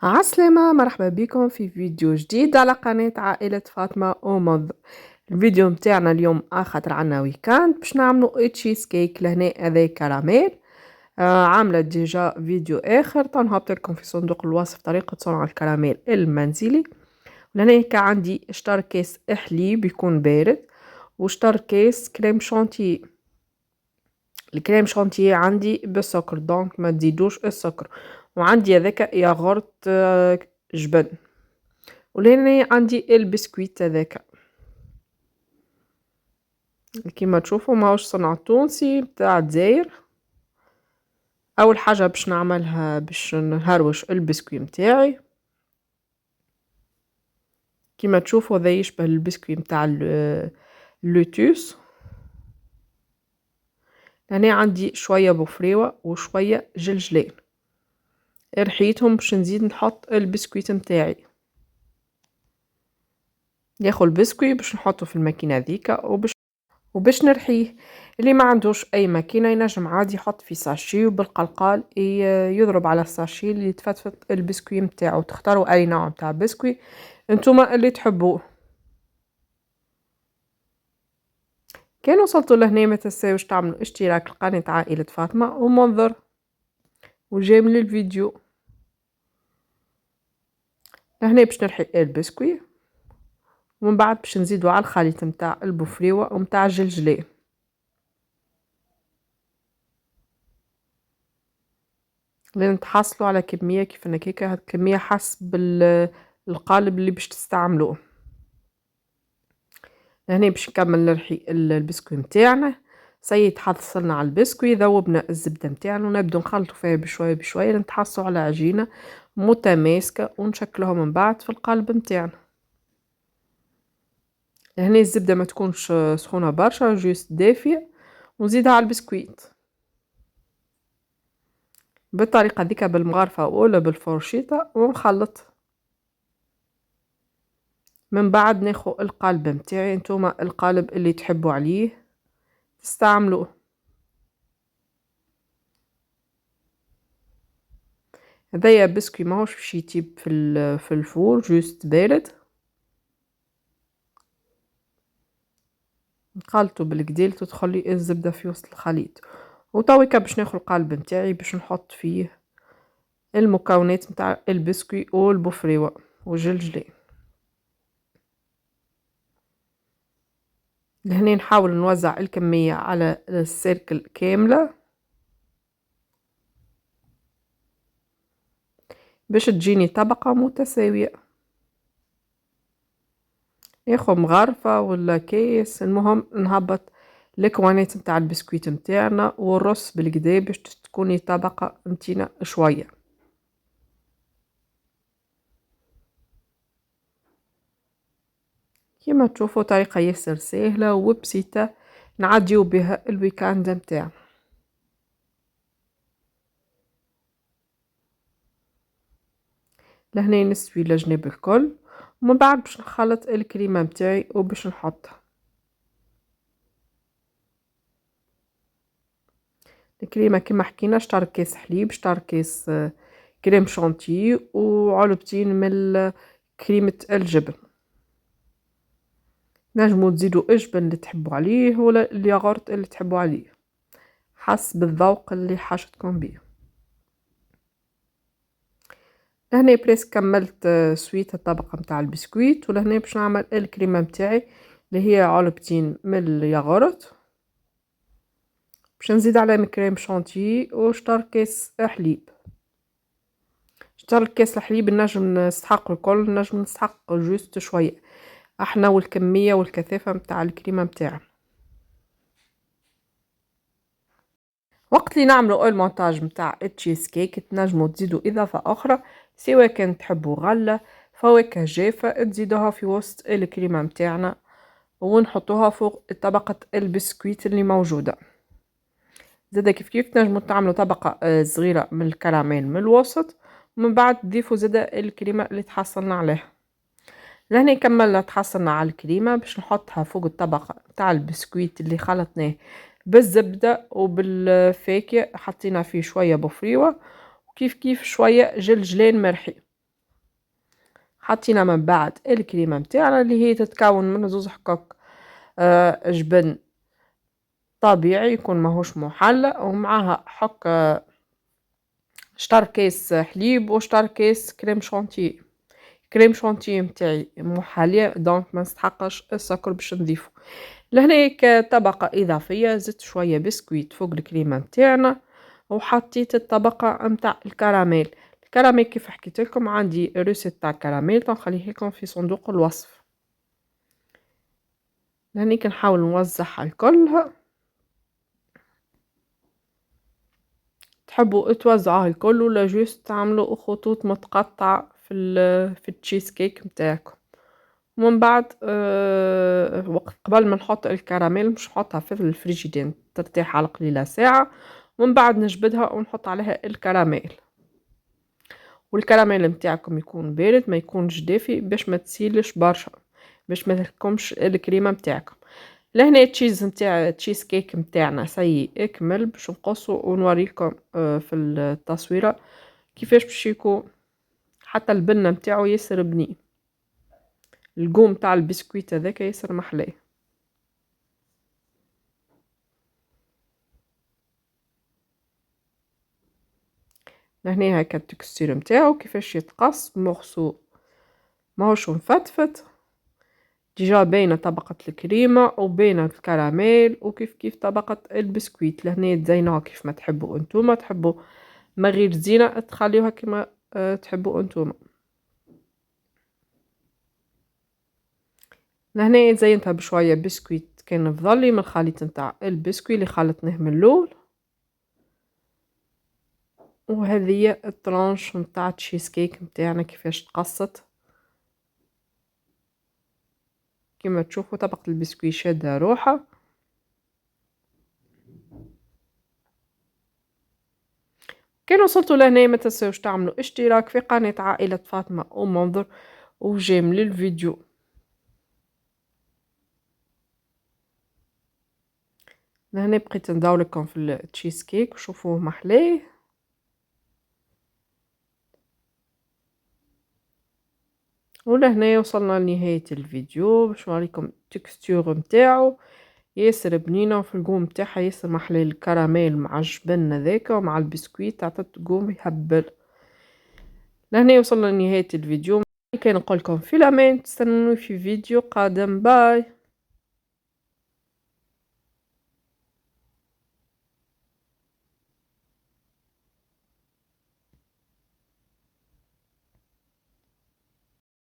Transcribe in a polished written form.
عسلامة، مرحبا بكم في فيديو جديد على قناة عائلة فاطمة ومض. الفيديو متاعنا اليوم خاطر عنا ويكاند باش نعملو تشيز كيك لهنا هذا كراميل. عاملة ديجا فيديو اخر تنهبط لكم في صندوق الوصف طريقة صنع الكراميل المنزلي. لهنا كان عندي شطر كيس حليب يكون بارد وشطر كيس كريم شانتي. الكريم شانتيه عندي بالسكر دونك ما تزيدوش السكر، وعندي هذاك ياغورت جبن، ولهنا عندي البسكويت هذاك كيما تشوفوا ماهوش صنع تونسي بتاع دزاير. اول حاجه باش نعملها باش نهروش البسكوي متاعي كيما تشوفوا هذا يشبه البسكوي متاع اللوتوس. هنا عندي شويه بوفريوه وشويه جلجلين، رحيتهم باش نزيد نحط البسكويت متاعي. ناخذ البسكوي باش نحطه في الماكينه ذيك وباش نرحيه. اللي ما عندوش اي ماكينه ينجم عادي يحط في ساشي وبالقلقال يضرب على الساشي اللي يتفتفت البسكوي متاعو. تختاروا اي نوع متاع بسكوي انتوما اللي تحبوه. كان وصلتوا لهنا ما تنساوش تعملوا اشتراك لقناة عائلة فاطمة ومنظر وجيم الفيديو. لهنا باش نرحي البسكوي ومن بعد باش نزيدوا على الخليط متاع البوفريوه ومتاع الجلجلين. لين تحصلوا على كمية كيف هكاكا، هاد الكمية حسب القالب اللي باش تستعملوه. هنا باش نكمل نرحي البسكوي متاعنا. سيد حصلنا على البسكوي، ذوبنا الزبدة متاعنا ونبدو نخلطوا فيها بشوية بشوية لنتحصلوا على عجينة متماسكة ونشكلها من بعد في القالب متاعنا. هنا الزبدة ما تكونش سخونة برشا، جوست دافية، ونزيدها على البسكويت بالطريقة ديك بالمغرفة ولا بالفرشيطة ونخلط. من بعد ناخذ القالب متاعي، نتوما القالب اللي تحبوا عليه تستعملوه. هذايا بسكوي ماهوش باش يطيب في الفور، جوست بارد. نخلطو بالكدا تدخلي الزبدة في وسط الخليط. وتويكا باش ناخذ القالب متاعي باش نحط فيه المكونات متاع البسكوي والبوفريوة والجلجلين. لهنا نحاول نوزع الكمية على السيركل كاملة باش تجيني طبقة متساوية. ناخذ مغرفة ولا كيس، المهم نهبط الكوانات نتاع البسكويت متاعنا والرص بالكدا باش تكوني طبقة نتينا شوية. كيما تشوفوا طريقة ياسر سهلة وبسيطة نعديو بها الويكاند متاعنا. لهنا نسوي الجناب الكل ومن بعد باش نخلط الكريمة متاعي وباش نحطها. الكريمة كما حكينا شطر كيس حليب، شطر كيس كريم شانتي، وعلبتين من كريمة الجبن. نجمو تزيدوا الجبن اللي تحبوا عليه ولا الياغورت اللي تحبوا عليه حسب الذوق اللي حاجتكم بيه. لهنا بريس كملت سويت الطبقة متاع البسكويت، ولهنا باش نعمل الكريمة متاعي اللي هي علبتين من الياغورت. باش نزيد عليهم كريم شانتي وشطر كيس حليب. شطر كيس الحليب نجم نستحق الكل، نجم نستحق جوست شوية احنا والكمية والكثافة متاع الكريمة متاعنا. وقت اللي نعملوا المونتاج متاع التشيز كيك تنجموا تزيدوا اضافة اخرى، سواء كان تحبوا غلة فواكه جافة تزيدوها في وسط الكريمة متاعنا ونحطوها فوق طبقة البسكويت اللي موجودة. زادا كيف كيف تنجموا تعملوا طبقة صغيرة من الكراميل من الوسط، ومن بعد تضيفوا زادا الكريمة اللي تحصلنا عليها. لهنا كملنا تحصلنا على الكريمة باش نحطها فوق الطبقة تاع البسكويت اللي خلطناه بالزبدة وبالفاكهة، حطينا فيه شوية بفريوة وكيف كيف شوية جلجلان مرحي. حطينا من بعد الكريمة متاعنا اللي هي تتكون من زوز حقوق جبن طبيعي يكون ماهوش محلى، ومعاها حق شطر كيس حليب وشطر كيس كريم شانتيه. كريم شانتيه متاعي محلية دونك ما نستحقش السكر باش نضيفه. لهنا كطبقة إضافية زدت شوية بسكويت فوق الكريمة متاعنا، وحطيت الطبقة متاع الكراميل. الكراميل كيف حكيت لكم عندي روسيت تاع الكراميل تنخليه لكم في صندوق الوصف. لهنيك نحاول نوزعها الكل. تحبوا توزعوها الكل ولا جوست تعملوا خطوط متقطعة في التشيز كيك متاعكم. ومن بعد وقت قبل ما نحط الكراميل مش نحطها في الفريجيدين ترتاح على قليلة ساعة، ومن بعد نجبدها ونحط عليها الكراميل. والكراميل متاعكم يكون بارد ما يكونش دافي باش ما تسيلش برشا، باش ما تلكمش الكريمة متاعكم. لهنا التشيز متاع التشيز كيك متاعنا سي اكمل باش نقصو ونوريكم في التصويرة كيفاش باش يكون. حتى البنة متاعو ياسر بنين، القوم تاع البسكويت هذاك ياسر محلاه. لهنا هكا التكستير متاعو كيفاش يتقص مغسو ماهوش مفتفت. ديجا باينة طبقة الكريمة وباينة الكراميل وكيف كيف طبقة البسكويت. لهنا تزينوها كيف ما تحبوا انتوما، تحبوا ما غير زينة تخليوها كما تحبوا انتوما. لهنا زينتها بشوية بسكويت كان فضلي من الخليط نتاع البسكوي اللي خلطناه من الاول. وهذه هي الطرانش نتاع التشيز كيك نتاعنا كيفاش تقصت. كما تشوفوا طبقة البسكوي شادة روحها. كان وصلتوا لهنا ما تنسوش تعملوا اشتراك في قناة عائلة فاطمة ومنظر وجيم للفيديو. لهنا بقيت نداولكم في التشيز كيك وشوفوه محلاه. ولهنا وصلنا لنهاية الفيديو باش نوريكم التكستور متاعو ياسر بنينة، وفي القوم متاعها ياسر محلاه الكراميل مع الجبن هذاك ومع البسكويت عطت قوم يهبل. لهنا وصلنا لنهاية الفيديو. كان نقولكم في الامان، تستنوني في فيديو قادم. باي.